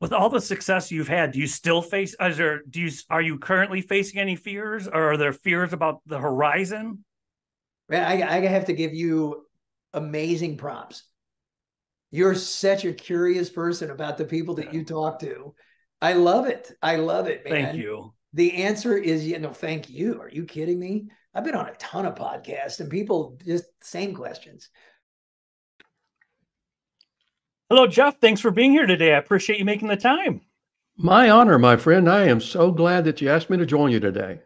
With all the success you've had, do you still face, are you currently facing any fears, or are there fears about the horizon? Man, I have to give you amazing props. You're such a curious person about the people that Yeah. you talk to. I love it. I love it, Thank man. you. The answer is, thank you. Are you kidding me? I've been on a ton of podcasts and people just same questions. Hello, Jeff. Thanks for being here today. I appreciate you making the time. My honor, my friend. I am so glad that you asked me to join you today.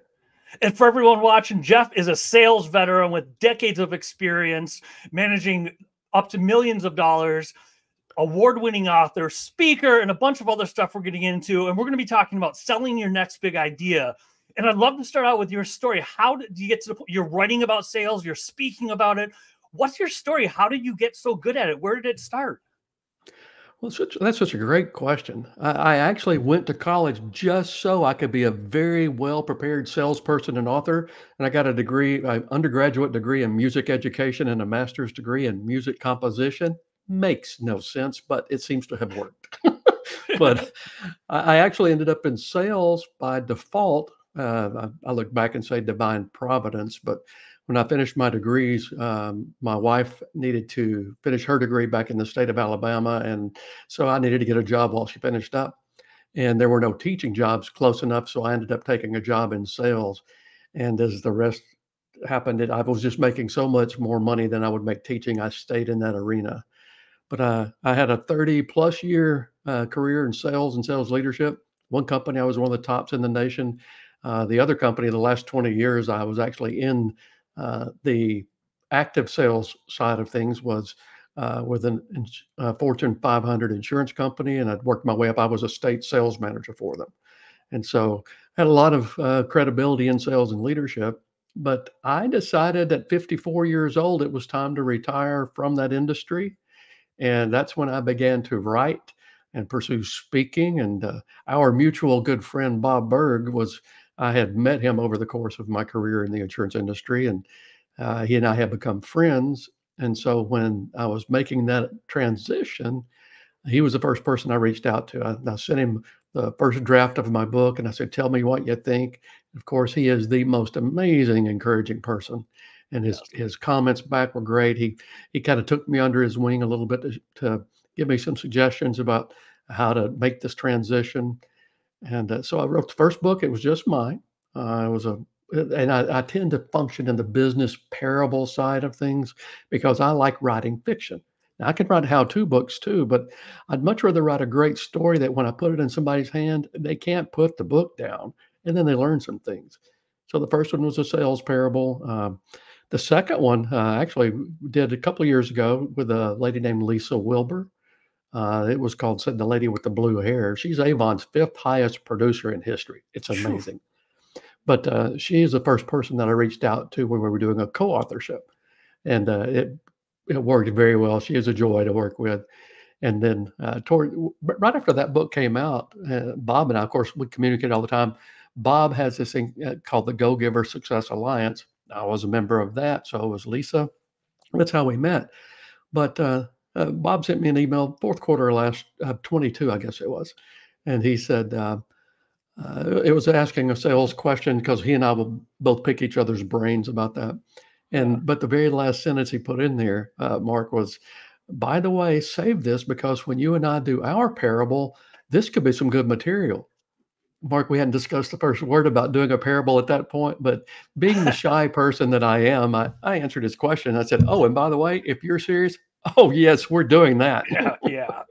And for everyone watching, Jeff is a sales veteran with decades of experience managing up to millions of dollars, award-winning author, speaker, and a bunch of other stuff we're getting into. And we're going to be talking about selling your next big idea. And I'd love to start out with your story. How did you get to the point? You're writing about sales, you're speaking about it. What's your story? How did you get so good at it? Where did it start? Well, that's such a great question. I actually went to college just so I could be a very well prepared salesperson and author. And I got a degree, an undergraduate degree in music education and a master's degree in music composition. Makes no sense, but it seems to have worked. But I actually ended up in sales by default. I look back and say divine providence, but when I finished my degrees, my wife needed to finish her degree back in the state of Alabama, and so I needed to get a job while she finished up. And there were no teaching jobs close enough, so I ended up taking a job in sales. And as the rest happened, I was just making so much more money than I would make teaching. I stayed in that arena. But I had a 30 plus year career in sales and sales leadership. One company, I was one of the tops in the nation. The other company, the last 20 years, I was actually in the active sales side of things, was with a Fortune 500 insurance company, and I'd worked my way up. I was a state sales manager for them. And so I had a lot of credibility in sales and leadership. But I decided at 54 years old, it was time to retire from that industry, and that's when I began to write and pursue speaking. And our mutual good friend, Bob Berg, I had met him over the course of my career in the insurance industry, and he and I have become friends. And so when I was making that transition, he was the first person I reached out to. I sent him the first draft of my book and I said, "Tell me what you think." Of course, he is the most amazing, encouraging person. And Yeah. his comments back were great. He kind of took me under his wing a little bit to give me some suggestions about how to make this transition. And so I wrote the first book. It was just mine. It was a and I tend to function in the business parable side of things because I like writing fiction. Now, I can write how-to books too, but I'd much rather write a great story that when I put it in somebody's hand, they can't put the book down, and then they learn some things. So the first one was a sales parable. The second one actually did a couple of years ago with a lady named Lisa Wilbur. It was called "The Lady with the Blue Hair." She's Avon's fifth highest producer in history. It's Phew. amazing. But she is the first person that I reached out to when we were doing a co-authorship, and it worked very well. She is a joy to work with. And then right after that book came out, Bob and I, of course, we communicate all the time. Bob has this thing called the Go Giver Success Alliance. I was a member of that, so was Lisa. That's how we met. But Bob sent me an email, fourth quarter last 22, I guess it was, and he said it was asking a sales question because he and I will both pick each other's brains about that. Yeah. But the very last sentence he put in there, Mark, was, "By the way, save this because when you and I do our parable, this could be some good material." Mark, we hadn't discussed the first word about doing a parable at that point, but being the shy person that I am, I answered his question. I said, "Oh, and by the way, if you're serious, oh, yes, we're doing that." Yeah. Yeah.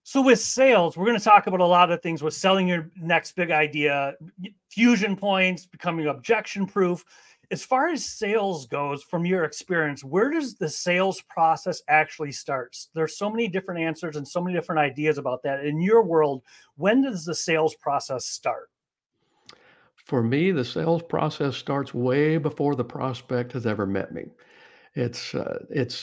So with sales, we're going to talk about a lot of things with selling your next big idea, fusion points, becoming objection proof. As far as sales goes, from your experience, where does the sales process actually start? There's so many different answers and so many different ideas about that. In your world, when does the sales process start? For me, the sales process starts way before the prospect has ever met me. It's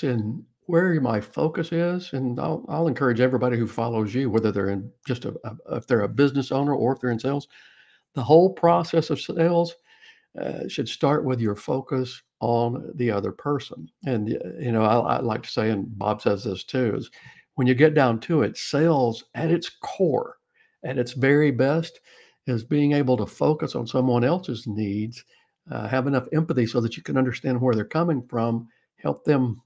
in where my focus is, and I'll encourage everybody who follows you, whether they're in just if they're a business owner or if they're in sales, the whole process of sales should start with your focus on the other person. And I like to say, and Bob says this too, is when you get down to it, sales at its core, at its very best, is being able to focus on someone else's needs, have enough empathy so that you can understand where they're coming from, help them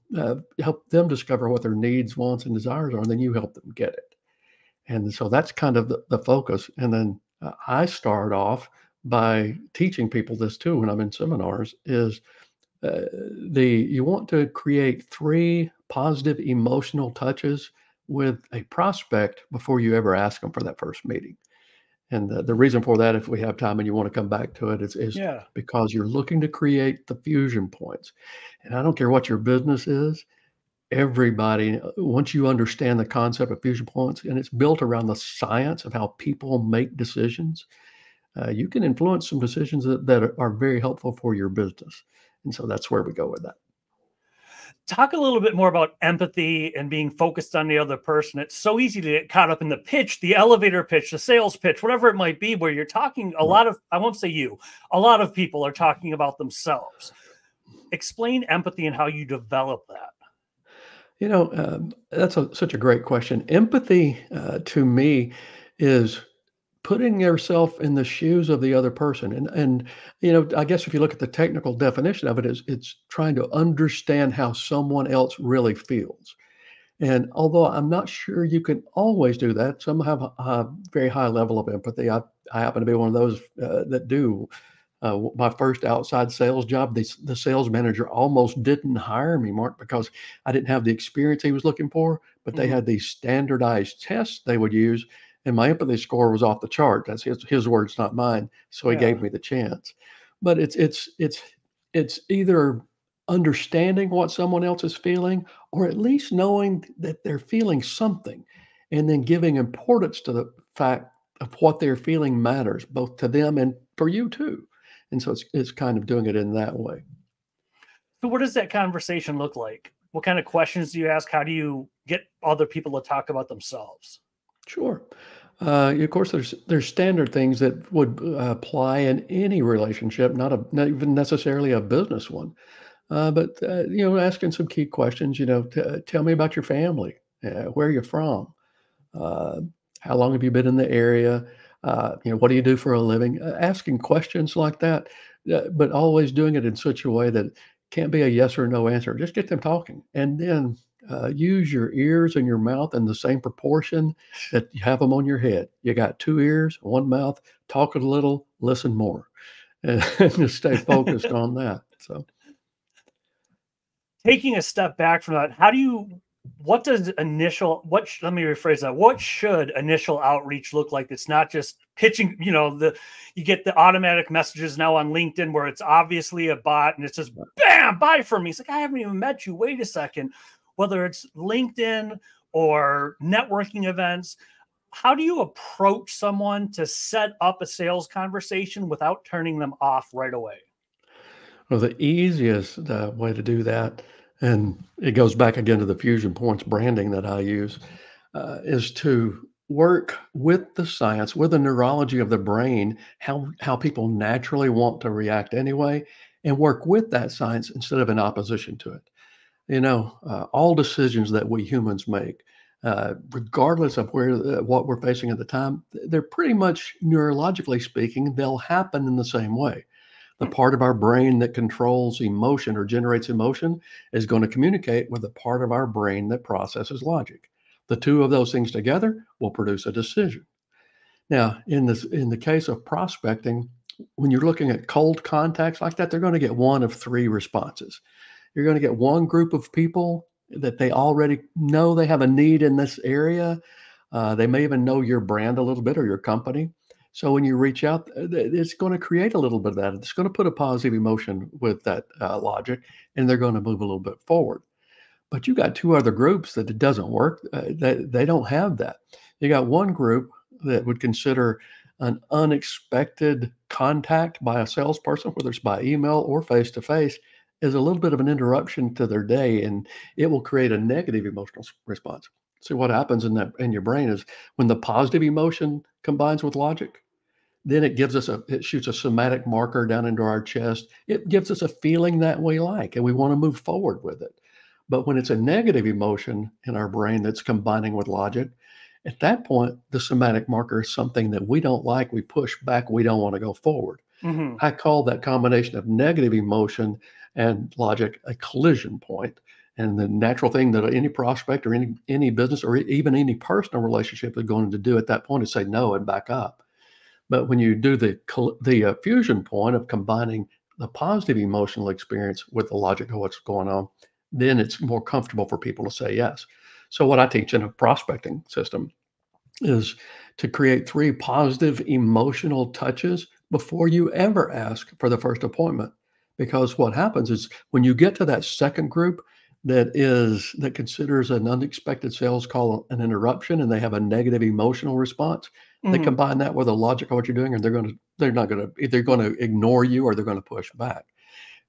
discover what their needs, wants, and desires are, and then you help them get it. And so that's kind of the focus. And then I start off by teaching people this too when I'm in seminars is you want to create 3 positive emotional touches with a prospect before you ever ask them for that first meeting. And the reason for that, if we have time and you want to come back to it, is Yeah. because you're looking to create the fusion points. And I don't care what your business is, everybody, once you understand the concept of fusion points, and it's built around the science of how people make decisions, you can influence some decisions that are very helpful for your business. And so that's where we go with that. Talk a little bit more about empathy and being focused on the other person. It's so easy to get caught up in the pitch, the elevator pitch, the sales pitch, whatever it might be, where you're talking a lot of, I won't say you, a lot of people are talking about themselves. Explain empathy and how you develop that. You know, that's such a great question. Empathy, to me, is putting yourself in the shoes of the other person. And you know, I guess if you look at the technical definition of it, it's trying to understand how someone else really feels. And although I'm not sure you can always do that, some have a very high level of empathy. I happen to be one of those that do. My first outside sales job, the sales manager almost didn't hire me, Mark, because I didn't have the experience he was looking for, but they had these standardized tests they would use, and my empathy score was off the chart. That's his words, not mine. So he gave me the chance. But it's either understanding what someone else is feeling, or at least knowing that they're feeling something, and then giving importance to the fact of what they're feeling matters both to them and for you too. And so it's kind of doing it in that way. So what does that conversation look like? What kind of questions do you ask? How do you get other people to talk about themselves? Sure. Of course, there's standard things that would apply in any relationship, not even necessarily a business one. But you know, asking some key questions. You know, tell me about your family. Where are you from? Uh, how long have you been in the area? You know, what do you do for a living? Asking questions like that, but always doing it in such a way that can't be a yes or no answer. Just get them talking, and then use your ears and your mouth in the same proportion that you have them on your head. You got 2 ears, 1 mouth. Talk a little, listen more, and just stay focused on that. So. Taking a step back from that, let me rephrase that. What should initial outreach look like? It's not just pitching, you know, you get the automatic messages now on LinkedIn where it's obviously a bot and it's just bam, buy from me. It's like, I haven't even met you. Wait a second. Whether it's LinkedIn or networking events, how do you approach someone to set up a sales conversation without turning them off right away? Well, the easiest way to do that, and it goes back again to the fusion points branding that I use, is to work with the science, with the neurology of the brain, how people naturally want to react anyway, and work with that science instead of in opposition to it. You know, all decisions that we humans make, regardless of what we're facing at the time, they're pretty much neurologically speaking, they'll happen in the same way. The part of our brain that controls emotion or generates emotion is going to communicate with the part of our brain that processes logic. The two of those things together will produce a decision. Now, in the case of prospecting, when you're looking at cold contacts like that, they're going to get one of 3 responses. You're going to get one group of people that they already know they have a need in this area. They may even know your brand a little bit or your company. So when you reach out, it's going to create a little bit of that. It's going to put a positive emotion with that logic, and they're going to move a little bit forward. But you got 2 other groups that it doesn't work. They don't have that. You got one group that would consider an unexpected contact by a salesperson, whether it's by email or face to face, is a little bit of an interruption to their day, and it will create a negative emotional response. See what happens in your brain is when the positive emotion combines with logic, then it shoots a somatic marker down into our chest. It gives us a feeling that we like, and we want to move forward with it. But when it's a negative emotion in our brain that's combining with logic, at that point, the somatic marker is something that we don't like, we push back, we don't want to go forward. Mm-hmm. I call that combination of negative emotion and logic a collision point. And the natural thing that any prospect or any business or even any personal relationship is going to do at that point is say no and back up. But when you do the fusion point of combining the positive emotional experience with the logic of what's going on, then it's more comfortable for people to say yes. So what I teach in a prospecting system is to create 3 positive emotional touches before you ever ask for the first appointment. Because what happens is when you get to that second group that considers an unexpected sales call an interruption and they have a negative emotional response, they Mm-hmm. combine that with the logic of what you're doing, and they're not going to either going to ignore you or they're going to push back.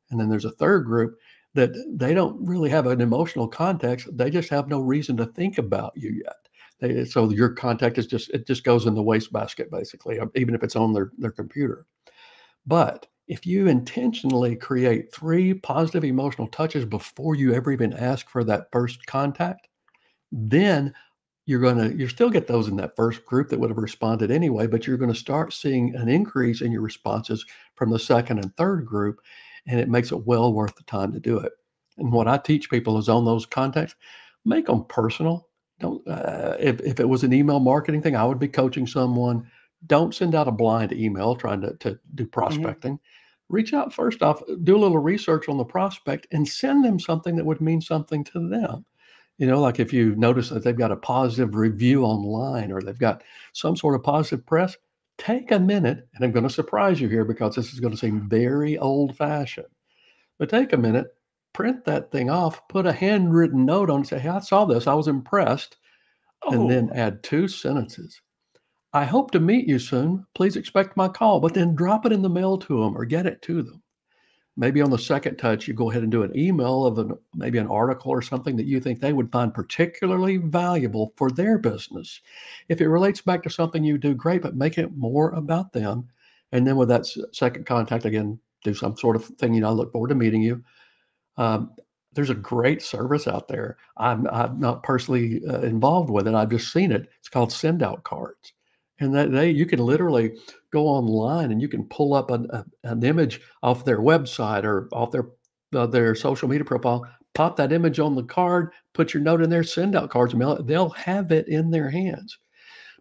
And then there's a third group that they don't really have an emotional context. They just have no reason to think about you yet. So your contact is just goes in the wastebasket, basically, even if it's on their computer. But if you intentionally create 3 positive emotional touches before you ever even ask for that first contact, then you still get those in that first group that would have responded anyway, but you're going to start seeing an increase in your responses from the second and third group, and it makes it well worth the time to do it. And what I teach people is on those contacts, make them personal. Don't if it was an email marketing thing, I would be coaching someone. Don't send out a blind email trying to do prospecting. Reach out first off, do a little research on the prospect, and send them something that would mean something to them. Like if you notice that they've got a positive review online or they've got some sort of positive press, take a minute, and I'm going to surprise you here because this is going to seem very old-fashioned, but take a minute, print that thing off, put a handwritten note on it, say, hey, I saw this, I was impressed, and then add 2 sentences. I hope to meet you soon. Please expect my call, but then drop it in the mail to them or get it to them. Maybe on the second touch, you go ahead and do an email of maybe an article or something that you think they would find particularly valuable for their business. If it relates back to something you do, great, but make it more about them. And then with that second contact, again, do some sort of thing, I look forward to meeting you. There's a great service out there. I'm not personally involved with it. I've just seen it. It's called Send Out Cards. And you can literally go online and you can pull up an image off their website or off their social media profile, pop that image on the card, put your note in there, send out cards, and mail it. They'll have it in their hands.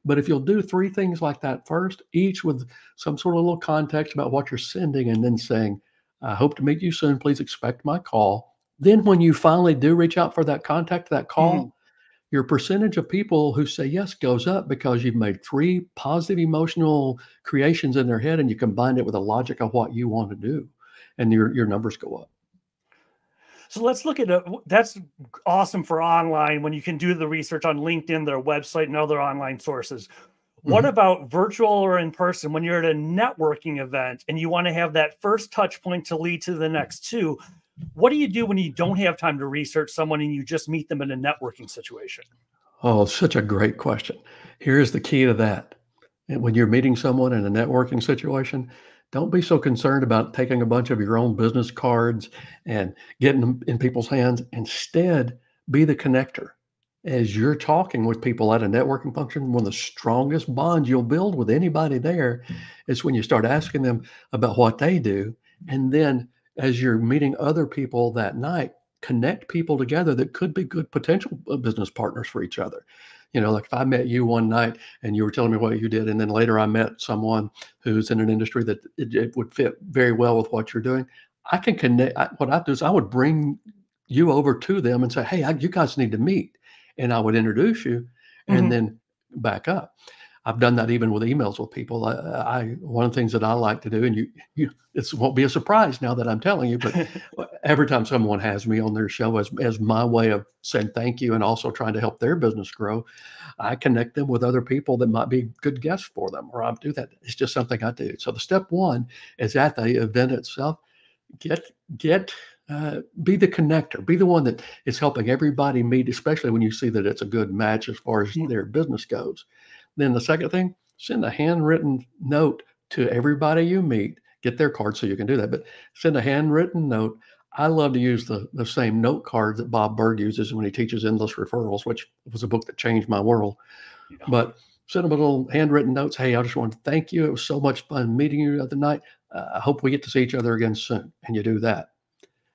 But if you'll do 3 things like that first, each with some sort of little context about what you're sending, and then saying, I hope to meet you soon, please expect my call. Then when you finally do reach out for that contact, that call, your percentage of people who say yes goes up because you've made 3 positive emotional creations in their head and you combined it with the logic of what you want to do, and your numbers go up. So let's look at that's awesome for online when you can do the research on LinkedIn, their website, and other online sources. What about virtual or in person when you're at a networking event and you want to have that first touch point to lead to the next 2? What do you do when you don't have time to research someone and you just meet them in a networking situation? Oh, such a great question. Here's the key to that. And when you're meeting someone in a networking situation, don't be so concerned about taking a bunch of your own business cards and getting them in people's hands. Instead, be the connector. As you're talking with people at a networking function, one of the strongest bonds you'll build with anybody there is when you start asking them about what they do. And then as you're meeting other people that night, connect people together that could be good potential business partners for each other. Like if I met you one night and you were telling me what you did, and then later I met someone who's in an industry that it would fit very well with what you're doing, I can connect. What I do is I would bring you over to them and say, hey, you guys need to meet. And I would introduce you and then back up. I've done that even with emails with people. One of the things that I like to do, and it won't be a surprise now that I'm telling you, but every time someone has me on their show as my way of saying thank you and also trying to help their business grow, I connect them with other people that might be good guests for them, or I do that. It's just something I do. So the step 1 is at the event itself, be the connector, be the one that is helping everybody meet, especially when you see that it's a good match as far as their business goes. Then the second thing, send a handwritten note to everybody you meet. Get their card so you can do that, but send a handwritten note. I love to use the same note card that Bob Berg uses when he teaches endless referrals, which was a book that changed my world. Yeah. But send them a little handwritten notes. Hey, I just want to thank you. It was so much fun meeting you the other night. I hope we get to see each other again soon. And you do that.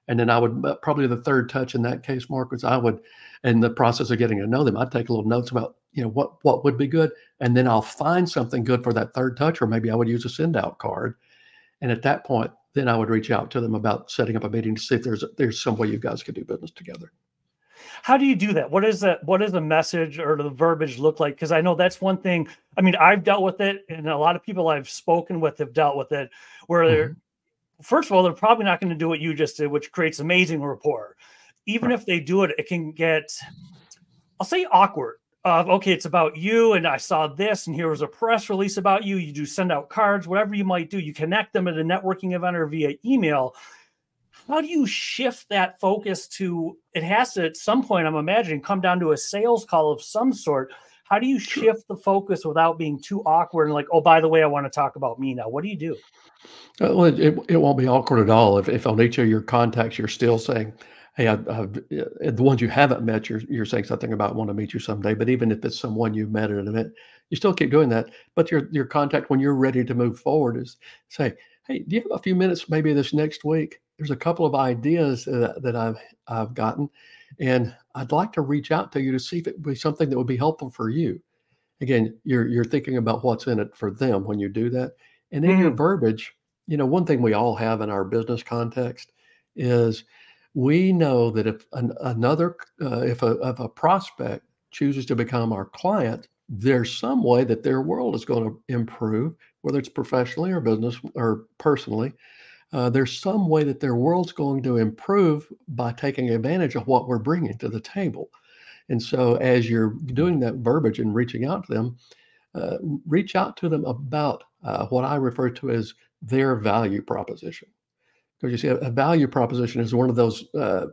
And then I would probably the third touch in that case, Mark, was I would, in the process of getting to know them, I'd take a little notes about, what would be good. And then I'll find something good for that third touch, or maybe I would use a send out card. And at that point, then I would reach out to them about setting up a meeting to see if there's some way you guys could do business together. How do you do that? What is that? What does the message or the verbiage look like? Because I know that's one thing. I mean, I've dealt with it, and a lot of people I've spoken with have dealt with it, where they're, first of all, they're probably not going to do what you just did, which creates amazing rapport. Even if they do it, it can get, I'll say, awkward. Okay, it's about you, and I saw this, and here was a press release about you. You do send out cards, whatever you might do. You connect them at a networking event or via email. How do you shift that focus to, it has to, at some point, I'm imagining, come down to a sales call of some sort. How do you shift the focus without being too awkward and like, oh, by the way, I want to talk about me now? What do you do? Well, it won't be awkward at all if on each of your contacts you're still saying, "Hey, the ones you haven't met, you're saying something about want to meet you someday." But even if it's someone you've met at an event, you still keep doing that. But your contact when you're ready to move forward is say, "Hey, do you have a few minutes maybe this next week? There's a couple of ideas that I've gotten, and I'd like to reach out to you to see if it would be something that would be helpful for you." Again, you're thinking about what's in it for them when you do that, and in your verbiage. One thing we all have in our business context is we know that if if a prospect chooses to become our client, there's some way that their world is going to improve, whether it's professionally or business or personally. There's some way that their world's going to improve by taking advantage of what we're bringing to the table. And so as you're doing that verbiage and reaching out to them, reach out to them about what I refer to as their value proposition. Because you see, a value proposition is one of those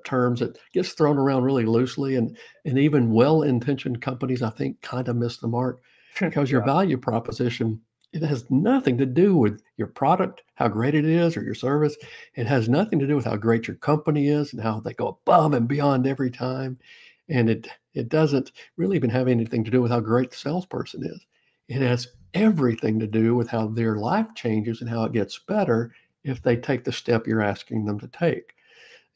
terms that gets thrown around really loosely, and even well-intentioned companies, I think, kind of miss the mark. Because your value proposition, it has nothing to do with your product, how great it is, or your service. It has nothing to do with how great your company is and how they go above and beyond every time. And it doesn't really even have anything to do with how great the salesperson is. It has everything to do with how their life changes and how it gets better if they take the step you're asking them to take.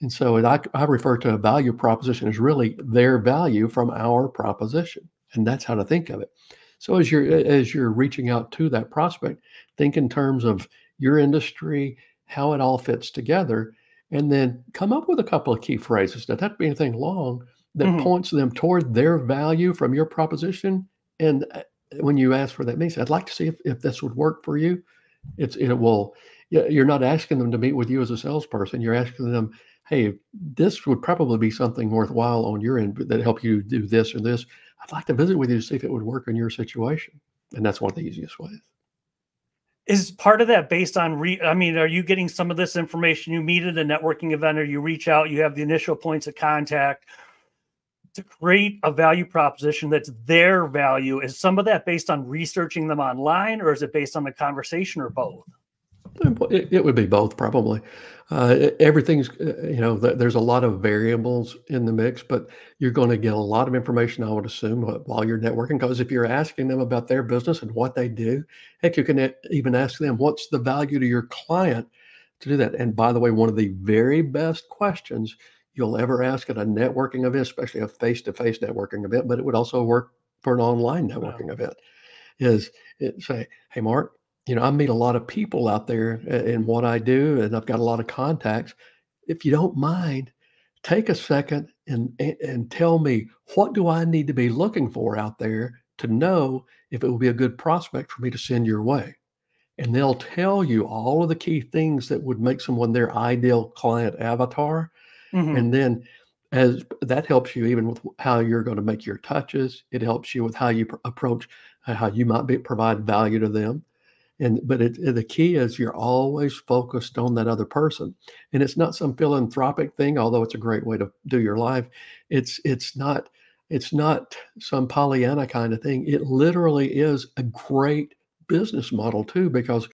And so I refer to a value proposition as really their value from our proposition. And that's how to think of it. So as you're reaching out to that prospect, think in terms of your industry, how it all fits together, and then come up with a couple of key phrases. Doesn't have to be anything long that points them toward their value from your proposition. And when you ask for that means, I'd like to see if this would work for you. You're not asking them to meet with you as a salesperson. You're asking them, hey, this would probably be something worthwhile on your end that help you do this or this. I'd like to visit with you to see if it would work in your situation. And that's one of the easiest ways. Is part of that based on, are you getting some of this information? You meet at a networking event or you reach out, you have the initial points of contact to create a value proposition that's their value. Is some of that based on researching them online, or is it based on the conversation, or both? It would be both, probably. Everything's, there's a lot of variables in the mix, but you're going to get a lot of information, I would assume, while you're networking. Because if you're asking them about their business and what they do, heck, you can even ask them, what's the value to your client to do that? And by the way, one of the very best questions you'll ever ask at a networking event, especially a face-to-face networking event, but it would also work for an online networking event, is say, hey, Mark, I meet a lot of people out there in what I do, and I've got a lot of contacts. If you don't mind, take a second and tell me, what do I need to be looking for out there to know if it will be a good prospect for me to send your way? And they'll tell you all of the key things that would make someone their ideal client avatar. And then as that helps you even with how you're going to make your touches, it helps you with how you approach how you might provide value to them. But the key is you're always focused on that other person, and it's not some philanthropic thing, although it's a great way to do your life. It's not some Pollyanna kind of thing. It literally is a great business model too, because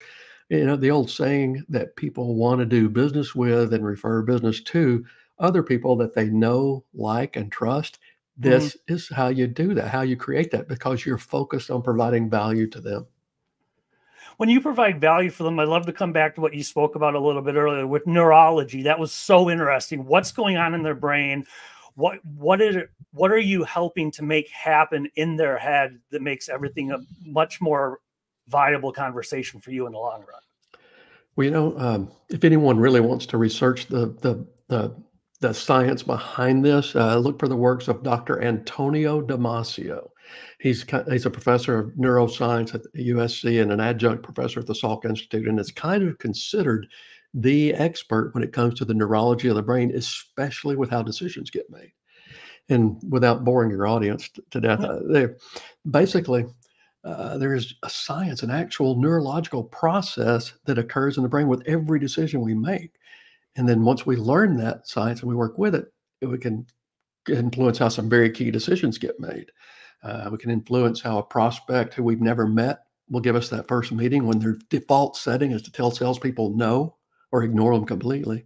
the old saying that people want to do business with and refer business to other people that they know, like, and trust. This is how you do that, how you create that, because you're focused on providing value to them. When you provide value for them, I'd love to come back to what you spoke about a little bit earlier with neurology. That was so interesting. What's going on in their brain? What are you helping to make happen in their head that makes everything a much more viable conversation for you in the long run? Well, if anyone really wants to research the science behind this, look for the works of Dr. Antonio Damasio. He's a professor of neuroscience at the USC and an adjunct professor at the Salk Institute, and is kind of considered the expert when it comes to the neurology of the brain, especially with how decisions get made. And without boring your audience to death, basically, there's a science, an actual neurological process that occurs in the brain with every decision we make. And then once we learn that science and we work with it, we can influence how some very key decisions get made. We can influence how a prospect who we've never met will give us that first meeting when their default setting is to tell salespeople no or ignore them completely.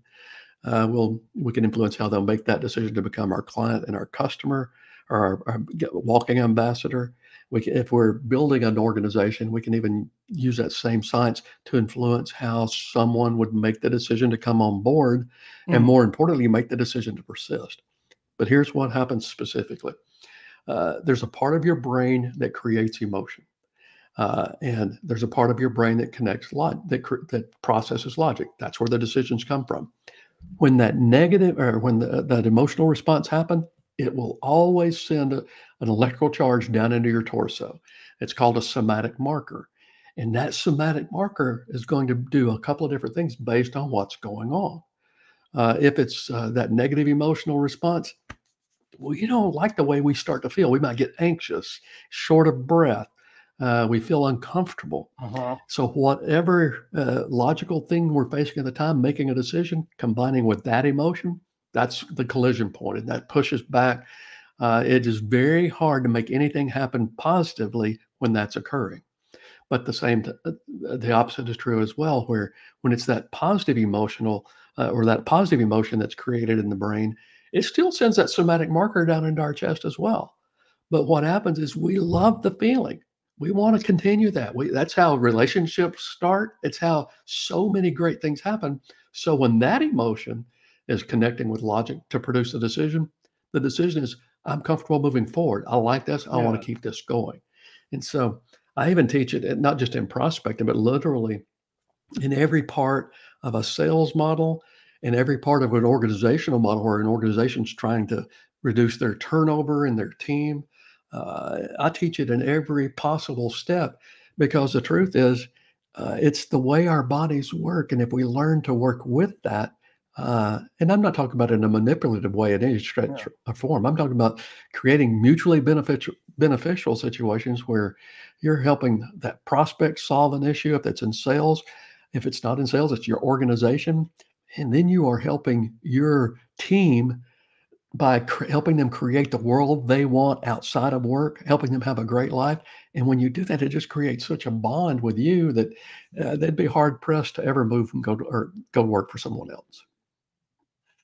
We can influence how they'll make that decision to become our client and our customer, or our walking ambassador. If we're building an organization, we can even use that same science to influence how someone would make the decision to come on board, and more importantly, make the decision to persist. But here's what happens specifically. There's a part of your brain that creates emotion. And there's a part of your brain that connects that processes logic. That's where the decisions come from. When that negative, or when that emotional response happens, it will always send an electrical charge down into your torso. It's called a somatic marker. And that somatic marker is going to do a couple of different things based on what's going on. If it's that negative emotional response, well, you don't like the way we start to feel. We might get anxious, short of breath. We feel uncomfortable. So whatever logical thing we're facing at the time, making a decision, combining with that emotion, that's the collision point, and that pushes back. It is very hard to make anything happen positively when that's occurring. But the opposite is true as well, where when it's that positive emotional or that positive emotion that's created in the brain, it still sends that somatic marker down into our chest as well. But what happens is we love the feeling. We want to continue that. That's how relationships start. It's how so many great things happen. So when that emotion is connecting with logic to produce the decision is, I'm comfortable moving forward. I like this. I want to keep this going. And so I even teach it not just in prospecting, but literally in every part of a sales model, in every part of an organizational model where an organization's trying to reduce their turnover in their team. I teach it in every possible step, because the truth is, it's the way our bodies work. And if we learn to work with that, and I'm not talking about it in a manipulative way in any stretch or form. I'm talking about creating mutually beneficial situations where you're helping that prospect solve an issue. If it's in sales, if it's not in sales, it's your organization. And then you are helping your team by helping them create the world they want outside of work, helping them have a great life. And when you do that, it just creates such a bond with you that they'd be hard pressed to ever move and go work for someone else.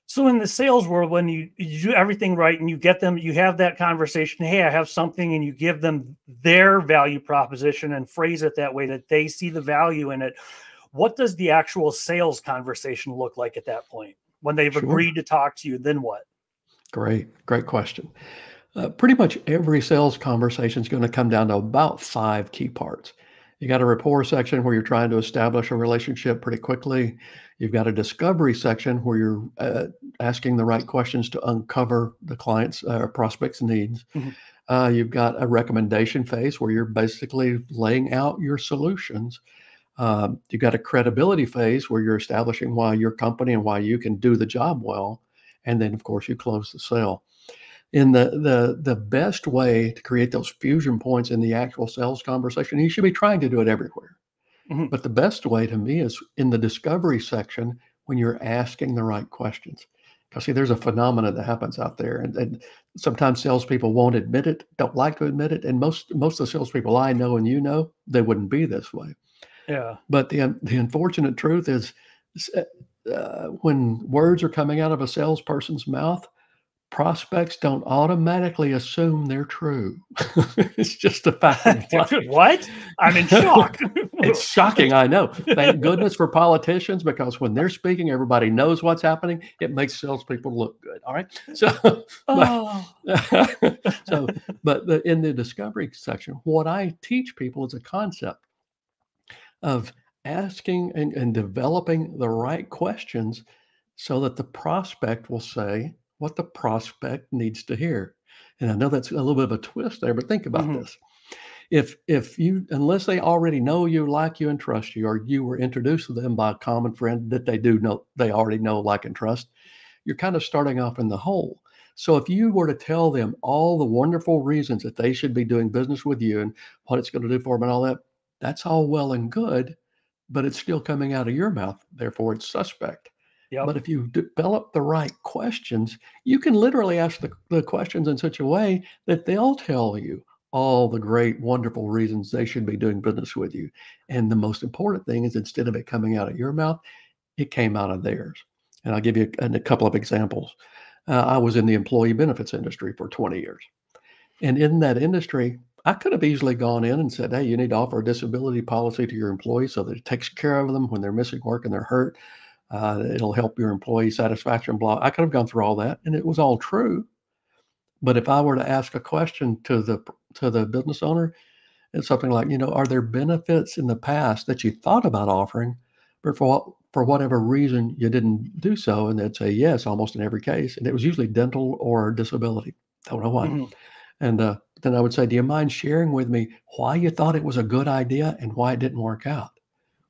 So in the sales world, when you do everything right and you get them, you have that conversation, hey, I have something, and you give them their value proposition and phrase it that way that they see the value in it. What does the actual sales conversation look like at that point? When they've agreed to talk to you, then what? Great question. Pretty much every sales conversation is going to come down to about 5 key parts. You got a rapport section where you're trying to establish a relationship pretty quickly. You've got a discovery section where you're asking the right questions to uncover the client's prospects' needs. You've got a recommendation phase where you're basically laying out your solutions. You've got a credibility phase where you're establishing why your company and why you can do the job well. And then, of course, you close the sale. In the best way to create those fusion points in the actual sales conversation, you should be trying to do it everywhere. But the best way to me is in the discovery section when you're asking the right questions. Because see, there's a phenomenon that happens out there, and sometimes salespeople won't admit it, don't like to admit it. And most of the salespeople I know and you know, they wouldn't be this way. Yeah. But the unfortunate truth is, when words are coming out of a salesperson's mouth, prospects don't automatically assume they're true. It's just a fact of life. What? I'm in shock. It's shocking, I know. Thank goodness for politicians, because when they're speaking, everybody knows what's happening. It makes salespeople look good. All right. So, Oh. but in the discovery section, what I teach people is a concept of asking and developing the right questions so that the prospect will say what the prospect needs to hear. And I know that's a little bit of a twist there, but think about this. If you, unless they already know you, like you, and trust you, or you were introduced to them by a common friend that they already know, like, and trust, you're kind of starting off in the hole. So if you were to tell them all the wonderful reasons that they should be doing business with you and what it's going to do for them and all that, that's all well and good, but it's still coming out of your mouth. Therefore, it's suspect. Yep. But if you develop the right questions, you can literally ask the questions in such a way that they'll tell you all the great, wonderful reasons they should be doing business with you. And the most important thing is, instead of it coming out of your mouth, it came out of theirs. And I'll give you a couple of examples. I was in the employee benefits industry for 20 years. And in that industry, I could have easily gone in and said, hey, you need to offer a disability policy to your employees so that it takes care of them when they're missing work and they're hurt. It'll help your employee satisfaction, blah. I could have gone through all that, and it was all true. But if I were to ask a question to the business owner, it's something like, are there benefits in the past that you thought about offering, but for whatever reason you didn't do so? And they'd say yes, almost in every case. And it was usually dental or disability. Don't know why. And then I would say, do you mind sharing with me why you thought it was a good idea and why it didn't work out?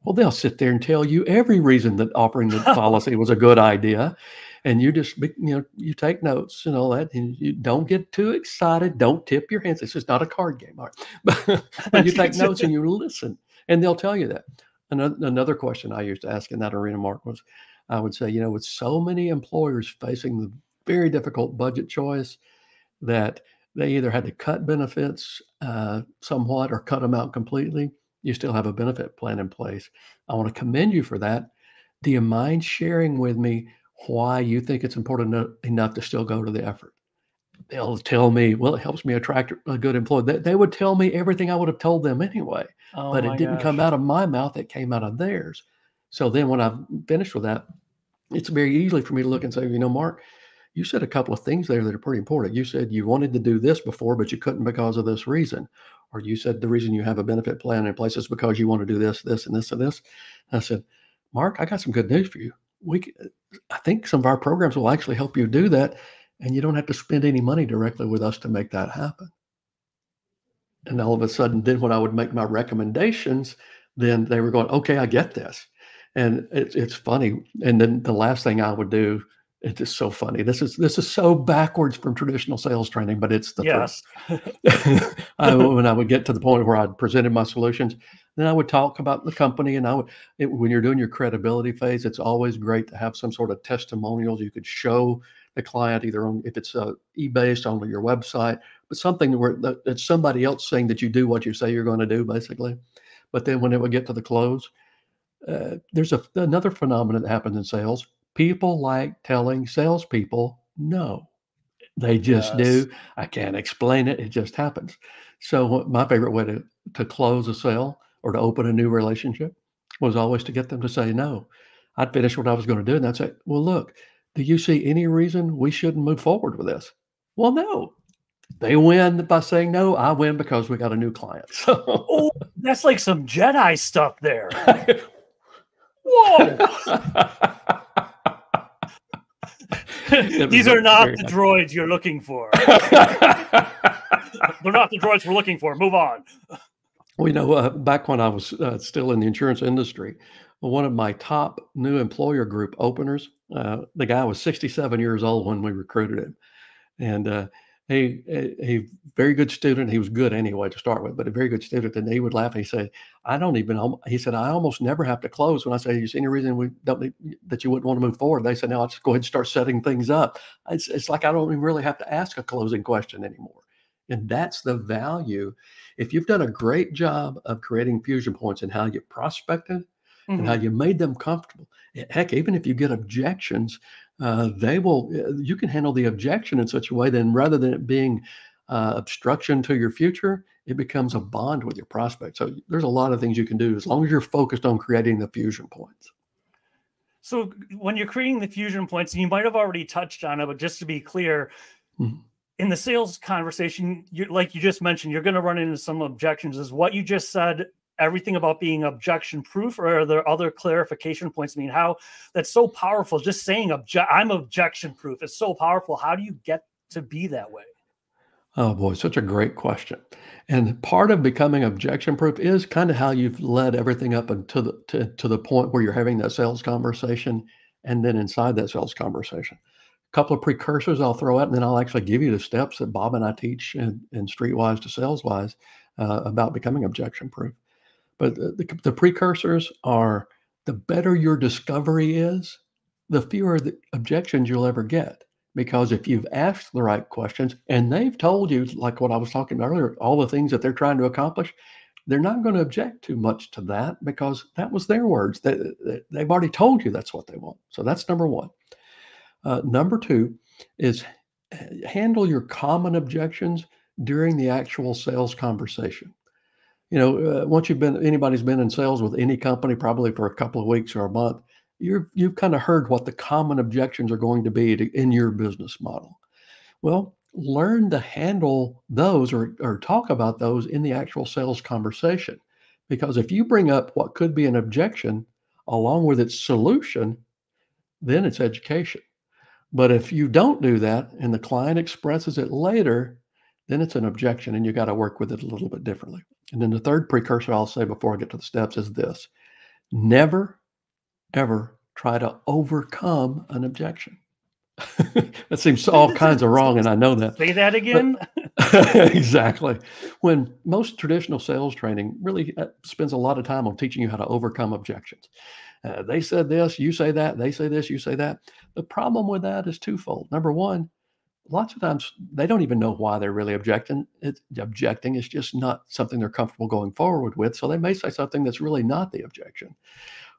Well, they'll sit there and tell you every reason that offering the policy was a good idea. And you just, you take notes and all that, and you don't get too excited. Don't tip your hands. This is not a card game. All right. But you take notes and you listen, and they'll tell you that. Another question I used to ask in that arena, Mark, was, I would say, with so many employers facing the very difficult budget choice that they either had to cut benefits somewhat or cut them out completely, you still have a benefit plan in place. I want to commend you for that. Do you mind sharing with me why you think it's important enough to still go to the effort? They'll tell me, well, it helps me attract a good employee. They would tell me everything I would have told them anyway, but it didn't come out of my mouth. It came out of theirs. So then when I've finished with that, it's very easy for me to look and say, Mark, you said a couple of things there that are pretty important. You said you wanted to do this before, but you couldn't because of this reason. Or you said the reason you have a benefit plan in place is because you want to do this, this, and this, and this. And I said, Mark, I got some good news for you. I think some of our programs will actually help you do that, and you don't have to spend any money directly with us to make that happen. And all of a sudden, then when I would make my recommendations, then they were going, okay, I get this. And it's funny. And then the last thing I would do, it's just so funny. This is so backwards from traditional sales training, but it's the truth. When I would get to the point where I'd presented my solutions, then I would talk about the company. And when you're doing your credibility phase, it's always great to have some sort of testimonials you could show the client, either if it's e-based on your website, but something where it's somebody else saying that you do what you say you're going to do, basically. But then when it would get to the close, there's another phenomenon that happens in sales. People like telling salespeople no. They just do. I can't explain it. It just happens. So my favorite way to close a sale or to open a new relationship was always to get them to say no. I'd finish what I was going to do, and I'd say, well, look, do you see any reason we shouldn't move forward with this? Well, no. They win by saying no. I win because we got a new client. So. Oh, that's like some Jedi stuff there. Whoa. These are not the droids you're looking for. They're not the droids we're looking for. Move on. Well, back when I was still in the insurance industry, one of my top new employer group openers, the guy was 67 years old when we recruited him. And a very good student. He was good anyway to start with, but a very good student. And he would laugh. And he said, he said, I almost never have to close. When I say, is any reason that you wouldn't want to move forward? They said, no, I'll just go ahead and start setting things up. It's like, I don't even really have to ask a closing question anymore. And that's the value. If you've done a great job of creating fusion points and how you prospected and how you made them comfortable, heck, even if you get objections, you can handle the objection in such a way then rather than it being obstruction to your future, it becomes a bond with your prospect. So there's a lot of things you can do as long as you're focused on creating the fusion points. So when you're creating the fusion points, and you might have already touched on it, but just to be clear, in the sales conversation, like you just mentioned, you're going to run into some objections. Is what you just said everything about being objection proof, or are there other clarification points? I mean, how that's so powerful. Just saying I'm objection proof is so powerful. How do you get to be that way? Oh boy, such a great question. And part of becoming objection proof is kind of how you've led everything up until to the point where you're having that sales conversation, and then inside that sales conversation. A couple of precursors I'll throw out, and then I'll actually give you the steps that Bob and I teach in Streetwise to Saleswise about becoming objection proof. But the precursors are, the better your discovery is, the fewer the objections you'll ever get. Because if you've asked the right questions and they've told you, like what I was talking about earlier, all the things that they're trying to accomplish, they're not going to object too much to that because that was their words. They've already told you that's what they want. So that's number one. Number two is handle your common objections during the actual sales conversation. Once anybody's been in sales with any company, probably for a couple of weeks or a month, you've kind of heard what the common objections are going to be in your business model. Well, learn to handle those or talk about those in the actual sales conversation. Because if you bring up what could be an objection along with its solution, then it's education. But if you don't do that and the client expresses it later, then it's an objection and you got to work with it a little bit differently. And then the third precursor I'll say before I get to the steps is this: never, ever try to overcome an objection. That seems all kinds of wrong, and I know that. Say that again. Exactly. When most traditional sales training really spends a lot of time on teaching you how to overcome objections. They said this, you say that. They say this, you say that. The problem with that is twofold. Number one, lots of times they don't even know why they're really objecting. It's just not something they're comfortable going forward with. So they may say something that's really not the objection.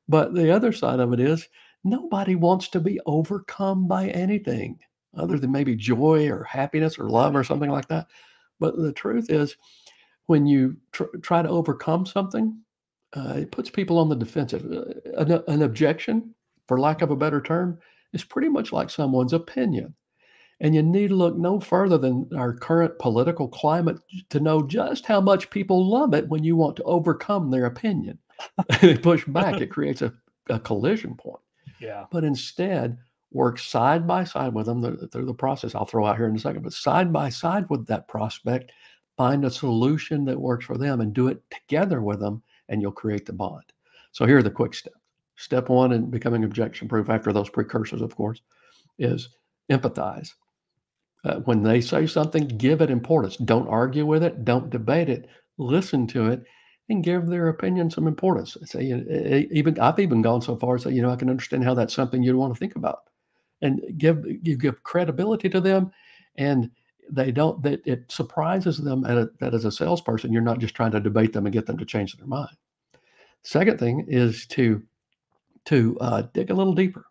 But the other side of it is nobody wants to be overcome by anything other than maybe joy or happiness or love or something like that. But the truth is, when you try to overcome something, it puts people on the defensive. An objection, for lack of a better term, is pretty much like someone's opinion. And you need to look no further than our current political climate to know just how much people love it when you want to overcome their opinion. They push back. It creates a collision point. Yeah. But instead, work side by side with them through the process I'll throw out here in a second. But side by side with that prospect, find a solution that works for them and do it together with them, and you'll create the bond. So here are the quick steps. Step one in becoming objection proof, after those precursors, of course, is empathize. When they say something, give it importance. Don't argue with it. Don't debate it. Listen to it and give their opinion some importance. Say, I've even gone so far as say, I can understand how that's something you'd want to think about, and you give credibility to them, and that it surprises them that as a salesperson, you're not just trying to debate them and get them to change their mind. Second thing is to dig a little deeper.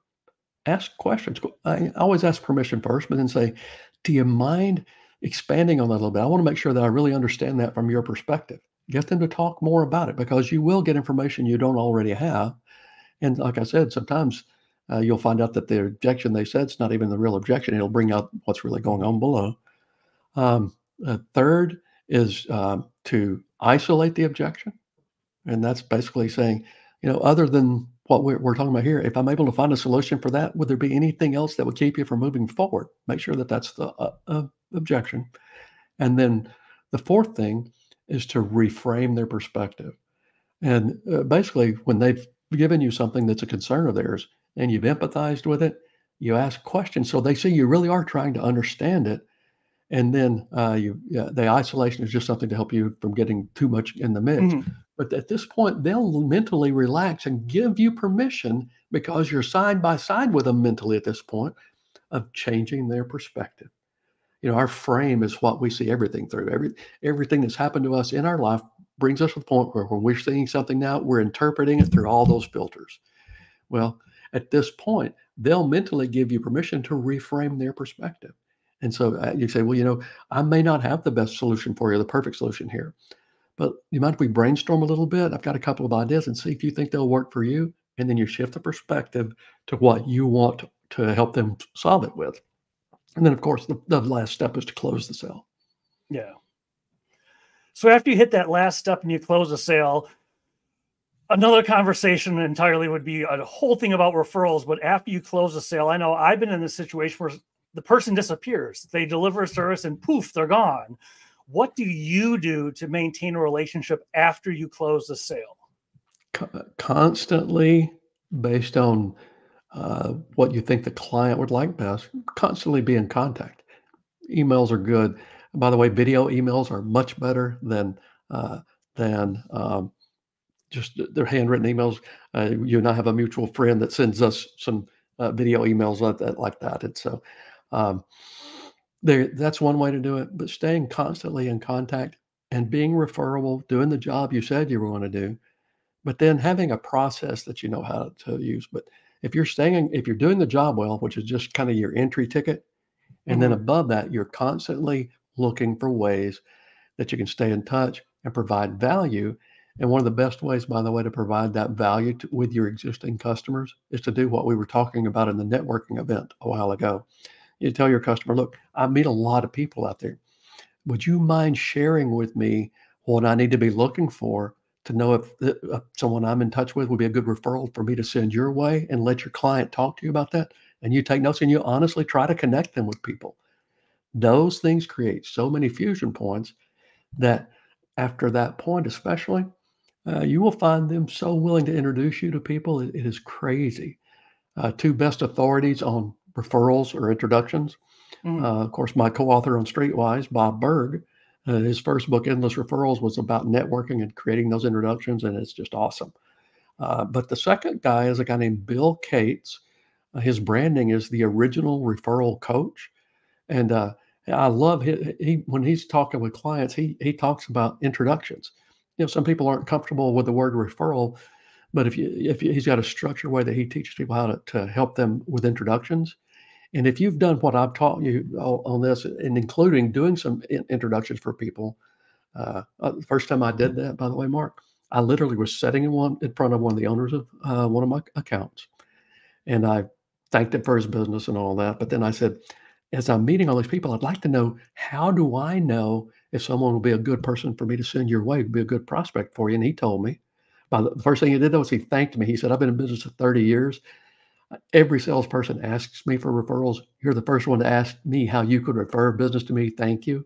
Ask questions. I always ask permission first, but then say, do you mind expanding on that a little bit? I want to make sure that I really understand that from your perspective. Get them to talk more about it, because you will get information you don't already have. And like I said, sometimes you'll find out that the objection they said is not even the real objection. It'll bring out what's really going on below. Third is to isolate the objection. And that's basically saying, other than what we're talking about here, if I'm able to find a solution for that, would there be anything else that would keep you from moving forward? Make sure that that's the objection. And then the fourth thing is to reframe their perspective. And basically, when they've given you something that's a concern of theirs and you've empathized with it, you ask questions so they see you really are trying to understand it. And then the isolation is just something to help you from getting too much in the mix. Mm-hmm. But at this point, they'll mentally relax and give you permission, because you're side by side with them mentally at this point, of changing their perspective. Our frame is what we see everything through. Everything that's happened to us in our life brings us to the point where when we're seeing something now, we're interpreting it through all those filters. Well, at this point, they'll mentally give you permission to reframe their perspective. And so you say, well, I may not have the best solution for you, the perfect solution here, but you mind if we brainstorm a little bit? I've got a couple of ideas and see if you think they'll work for you. And then you shift the perspective to what you want to help them solve it with. And then, of course, the last step is to close the sale. Yeah. So after you hit that last step and you close the sale, another conversation entirely would be a whole thing about referrals. But after you close the sale, I know I've been in this situation where the person disappears. They deliver a service and poof, they're gone. What do you do to maintain a relationship after you close the sale? Constantly, based on what you think the client would like best, constantly be in contact. Emails are good. By the way, video emails are much better than just their handwritten emails. You and I have a mutual friend that sends us some video emails like that. And so that's one way to do it. But staying constantly in contact and being referable, doing the job you said you were going to do, but then having a process that you know how to use. But if you're doing the job well, which is just kind of your entry ticket, and then above that, you're constantly looking for ways that you can stay in touch and provide value. And one of the best ways, by the way, to provide that value with your existing customers is to do what we were talking about in the networking event a while ago. You tell your customer, look, I meet a lot of people out there. Would you mind sharing with me what I need to be looking for to know if someone I'm in touch with would be a good referral for me to send your way, and let your client talk to you about that? And you take notes and you honestly try to connect them with people. Those things create so many fusion points that after that point, especially, you will find them so willing to introduce you to people. It is crazy. Two best authorities on referrals or introductions. Of course, my co-author on Streetwise, Bob Berg, his first book, Endless Referrals, was about networking and creating those introductions, and it's just awesome. But the second guy is a guy named Bill Cates. His branding is the original referral coach. And I love when he's talking with clients, he talks about introductions. Some people aren't comfortable with the word referral, but if he's got a structured way that he teaches people how to help them with introductions. And if you've done what I've taught you on this, and including doing some introductions for people, the first time I did that, by the way, Mark, I literally was sitting in front of one of the owners of one of my accounts, and I thanked him for his business and all that. But then I said, as I'm meeting all these people, I'd like to know, how do I know if someone will be a good person for me to send your way, be a good prospect for you? And he told me. The first thing he did, though, was he thanked me. He said, I've been in business for 30 years. Every salesperson asks me for referrals. You're the first one to ask me how you could refer business to me. Thank you.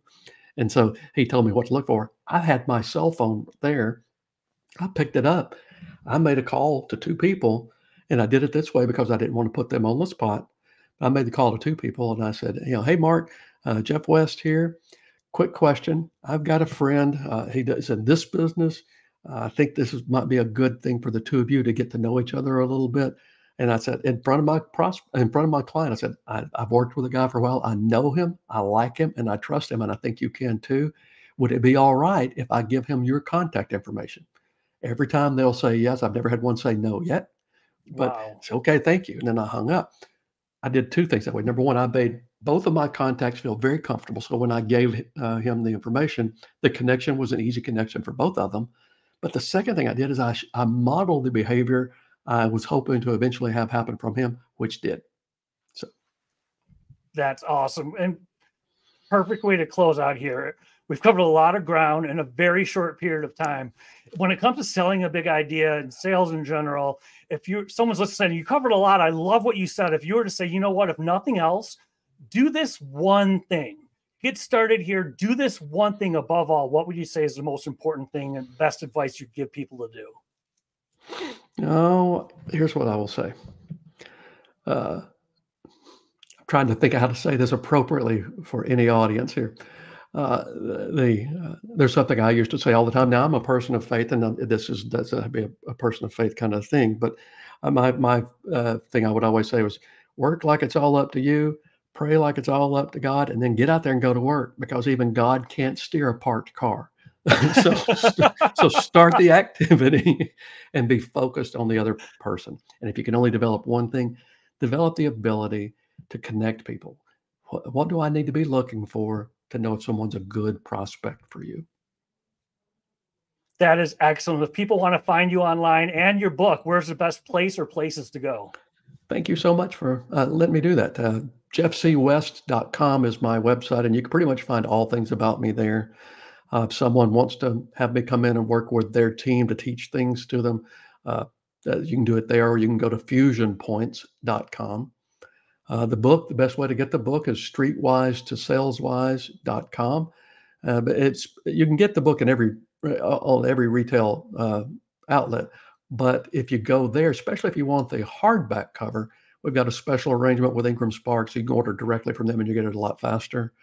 And so he told me what to look for. I had my cell phone there. I picked it up. I made a call to two people, and I did it this way because I didn't want to put them on the spot. I made the call to two people, and I said, hey, Mark, Jeff West here. Quick question. I've got a friend. He does in this business. I think might be a good thing for the two of you to get to know each other a little bit. And I said, in front of my client, I said, I've worked with a guy for a while. I know him, I like him, and I trust him, and I think you can too. Would it be all right if I give him your contact information? Every time they'll say yes. I've never had one say no yet, but It's okay, thank you. And then I hung up. I did two things that way. Number one, I made both of my contacts feel very comfortable. So when I gave him the information, the connection was an easy connection for both of them. But the second thing I did is I modeled the behavior I was hoping to eventually have happen from him, which did. So that's awesome. And perfect way to close out here. We've covered a lot of ground in a very short period of time. When it comes to selling a big idea and sales in general, if someone's listening, you covered a lot. I love what you said. If you were to say, you know what, if nothing else, do this one thing. Get started here. Do this one thing above all. What would you say is the most important thing and best advice you'd give people to do? Oh, here's what I will say. I'm trying to think of how to say this appropriately for any audience here. There's something I used to say all the time. Now I'm a person of faith, and that's be a person of faith kind of thing. But my thing I would always say was, work like it's all up to you, pray like it's all up to God, and then get out there and go to work, because even God can't steer a parked car. so, so start the activity and be focused on the other person. And if you can only develop one thing, develop the ability to connect people. What do I need to be looking for to know if someone's a good prospect for you? That is excellent. If people want to find you online and your book, where's the best place or places to go? Thank you so much for letting me do that. jeffcwest.com is my website, and you can pretty much find all things about me there. If someone wants to have me come in and work with their team to teach things to them, you can do it there, or you can go to fusionpoints.com. The best way to get the book is streetwise to saleswise.com. But you can get the book in on every retail outlet. But if you go there, especially if you want the hardback cover, we've got a special arrangement with Ingram Sparks. You can order directly from them and you get it a lot faster.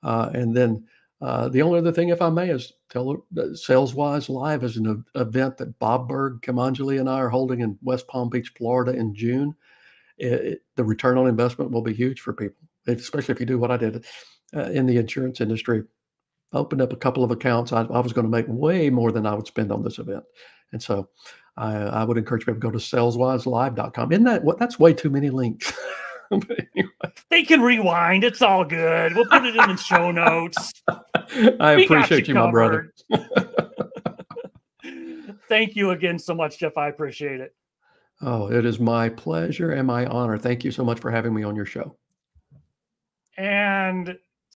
And then the only other thing, if I may, is tell Saleswise Live is an event that Bob Berg, Kamanjali, and I are holding in West Palm Beach, Florida in June. The return on investment will be huge for people, especially if you do what I did in the insurance industry. Opened up a couple of accounts. I was going to make way more than I would spend on this event. And so I would encourage people to go to saleswiselive.com. That's way too many links. Anyway. They can rewind. It's all good. We'll put it in the show notes. I appreciate you, my brother. Thank you again so much, Jeff. I appreciate it. Oh, it is my pleasure and my honor. Thank you so much for having me on your show. And